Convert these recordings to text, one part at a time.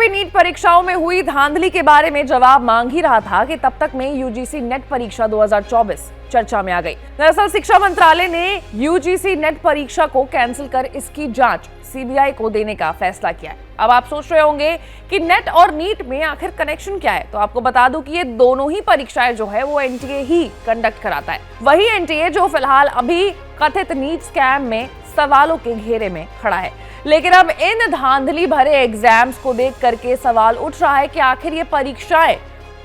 NEET परीक्षाओं में हुई धांधली के बारे में जवाब मांग ही रहा था कि तब तक में यूजीसी नेट परीक्षा 2024 चर्चा में आ गई। दरअसल शिक्षा मंत्रालय ने यूजीसी नेट परीक्षा को कैंसिल कर इसकी जांच सीबीआई को देने का फैसला किया है। अब आप सोच रहे होंगे कि नेट और नीट में आखिर कनेक्शन क्या है, तो आपको बता दूं कि ये दोनों ही परीक्षाएं जो है वो एनटीए ही कंडक्ट कराता है। वही एनटीए जो फिलहाल अभी कथित नीट स्कैम में सवालों के घेरे में खड़ा है। लेकिन अब इन धांधली भरे एग्जाम्स को देख करके सवाल उठ रहा है कि आखिर ये परीक्षाएं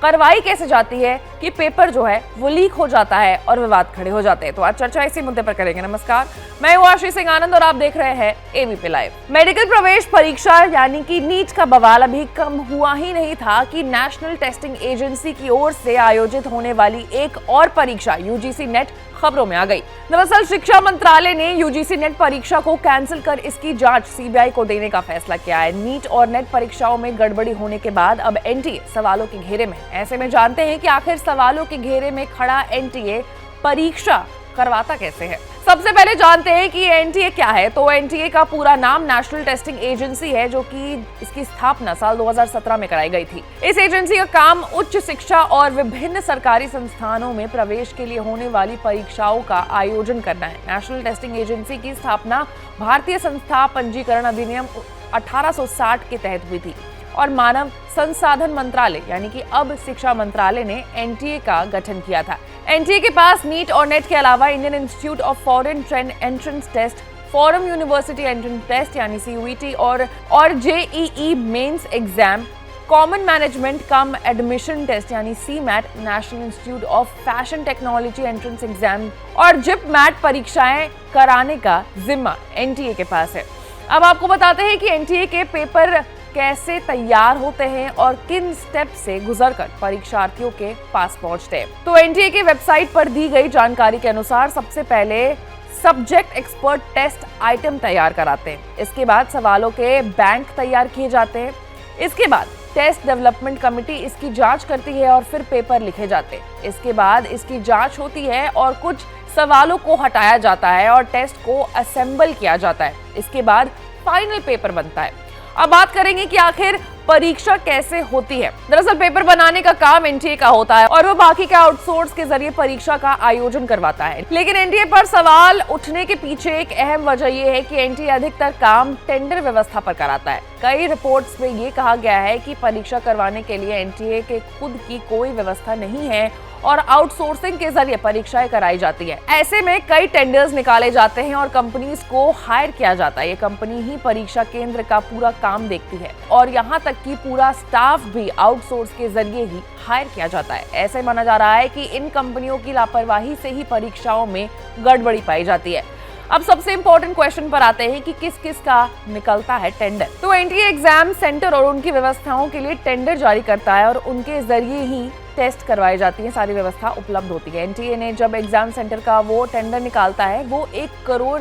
करवाई कैसे जाती है कि पेपर जो है वो लीक हो जाता है और विवाद खड़े हो जाते हैं। तो आज चर्चा इसी मुद्दे पर करेंगे। नमस्कार, मैं हूं आशीष सिंह आनंद और आप देख रहे हैं एबीपी लाइव। मेडिकल प्रवेश परीक्षा यानी कि नीट का बवाल अभी कम हुआ ही नहीं था कि नेशनल टेस्टिंग एजेंसी की ओर से आयोजित होने वाली एक और परीक्षा यूजीसी नेट खबरों में आ गई। दरअसल शिक्षा मंत्रालय ने यूजीसी नेट परीक्षा को कैंसिल कर इसकी जांच सीबीआई को देने का फैसला किया है। नीट और नेट परीक्षाओं में गड़बड़ी होने के बाद अब एनटीए सवालों के घेरे में। ऐसे में जानते हैं कि आखिर सवालों के घेरे में खड़ा एनटीए परीक्षा करवाता कैसे है। सबसे पहले जानते हैं कि एनटीए क्या है। तो एनटीए का पूरा नाम नेशनल टेस्टिंग एजेंसी है, जो कि इसकी स्थापना साल 2017 में कराई गई थी। इस एजेंसी का काम उच्च शिक्षा और विभिन्न सरकारी संस्थानों में प्रवेश के लिए होने वाली परीक्षाओं का आयोजन करना है। नेशनल टेस्टिंग एजेंसी की स्थापना भारतीय संस्था पंजीकरण अधिनियम 1860 के तहत हुई थी और मानव संसाधन मंत्रालय यानी कि अब शिक्षा मंत्रालय ने एनटीए का गठन किया था। एनटीए के पास नीट और नेट के अलावा Indian Institute of Foreign Trade entrance test, forum university entrance test यानी सीयूईटी और JEE Mains exam, common management cum admission test यानी CMAT, national institute of fashion technology entrance exam और JIPMAT परीक्षाएं कराने का जिम्मा एनटीए के पास है। अब आपको बताते हैं कि एनटीए के पेपर कैसे तैयार होते हैं और किन स्टेप से गुजरकर परीक्षार्थियों के पास पहुंचते हैं। तो एनटीए के वेबसाइट पर दी गई जानकारी के अनुसार सबसे पहले सब्जेक्ट एक्सपर्ट टेस्ट आइटम तैयार कराते हैं। इसके बाद सवालों के बैंक तैयार किए जाते हैं। इसके बाद टेस्ट डेवलपमेंट कमेटी इसकी जांच करती है और फिर पेपर लिखे जाते हैं। इसके बाद इसकी जांच होती है और कुछ सवालों को हटाया जाता है और टेस्ट को असेंबल किया जाता है। इसके बाद फाइनल पेपर बनता है। अब बात करेंगे कि आखिर परीक्षा कैसे होती है। दरअसल पेपर बनाने का काम एनटीए का होता है और वो बाकी के आउटसोर्स के जरिए परीक्षा का आयोजन करवाता है। लेकिन एनटीए पर सवाल उठने के पीछे एक अहम वजह ये है कि एनटीए अधिकतर काम टेंडर व्यवस्था पर कराता है। कई रिपोर्ट्स में ये कहा गया है कि परीक्षा करवाने के लिए एनटीए के खुद की कोई व्यवस्था नहीं है और आउटसोर्सिंग के जरिए परीक्षाएं कराई जाती है। ऐसे में कई टेंडर्स निकाले जाते हैं और कंपनीज को हायर किया जाता है। ये कंपनी ही परीक्षा केंद्र का पूरा काम देखती है और यहाँ तक कि पूरा स्टाफ भी आउटसोर्स के जरिए ही हायर किया जाता है। ऐसे माना जा रहा है कि इन कंपनियों की लापरवाही से ही परीक्षाओं में गड़बड़ी पाई जाती है। अब सबसे इंपॉर्टेंट क्वेश्चन पर आते हैं कि किस किस का निकलता है टेंडर। तो एनटीए एग्जाम सेंटर और उनकी व्यवस्थाओं के लिए टेंडर जारी करता है और उनके जरिए ही टेस्ट करवाई जाती है, सारी व्यवस्था उपलब्ध होती है। एनटीए ने जब एग्जाम सेंटर का वो टेंडर निकालता है वो 1 करोड़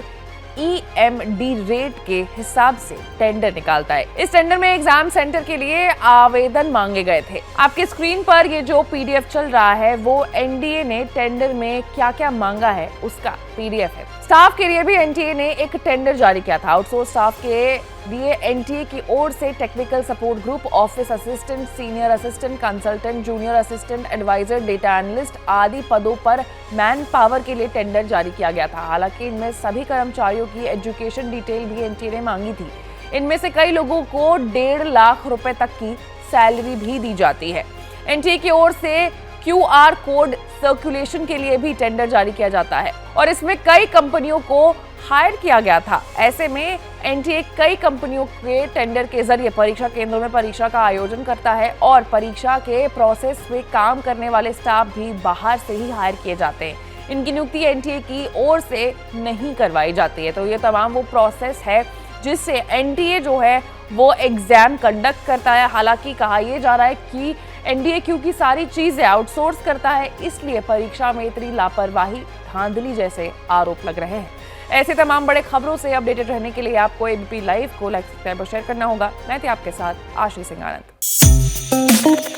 ईएमडी रेट के हिसाब से टेंडर निकालता है। इस टेंडर में एग्जाम सेंटर के लिए आवेदन मांगे गए थे। आपके स्क्रीन पर ये जो पीडीएफ चल रहा है वो एनटीए ने टेंडर में क्या क्या मांगा है उसका पीडीएफ है। स्टाफ के लिए भी एनटीए ने एक टेंडर जारी किया था। आउटसोर्स स्टाफ के लिए एनटीए की ओर से technical support group, office assistant, senior assistant, consultant, junior assistant, adviser, data analyst आदि पदों पर मैन पावर के लिए टेंडर जारी किया गया था। हालांकि इनमें सभी कर्मचारियों की एजुकेशन डिटेल भी एनटीए ने मांगी थी। इनमें से कई लोगों को 1.5 लाख रुपए तक की सैलरी भी दी जाती है। एनटीए की ओर से क्यूआर कोड सर्कुलेशन के लिए भी टेंडर जारी किया जाता है और इसमें कई कंपनियों को हायर किया गया था। ऐसे में एनटीए कई कंपनियों के टेंडर के जरिए परीक्षा केंद्रों में परीक्षा का आयोजन करता है और परीक्षा के प्रोसेस में काम करने वाले स्टाफ भी बाहर से ही हायर किए जाते हैं। इनकी नियुक्ति एनटीए की ओर से नहीं करवाई जाती है। तो ये तमाम वो प्रोसेस है जिससे एनटीए जो है वो एग्जाम कंडक्ट करता है। हालांकि कहा यह जा रहा है कि एनटीए क्योंकि सारी चीजें आउटसोर्स करता है इसलिए परीक्षा में इतनी लापरवाही, धांधली जैसे आरोप लग रहे हैं। ऐसे तमाम बड़े खबरों से अपडेटेड रहने के लिए आपको एबीपी लाइव को लाइक, सब्सक्राइब और शेयर करना होगा। मैं थी आपके साथ आशीष सिंह आनंद।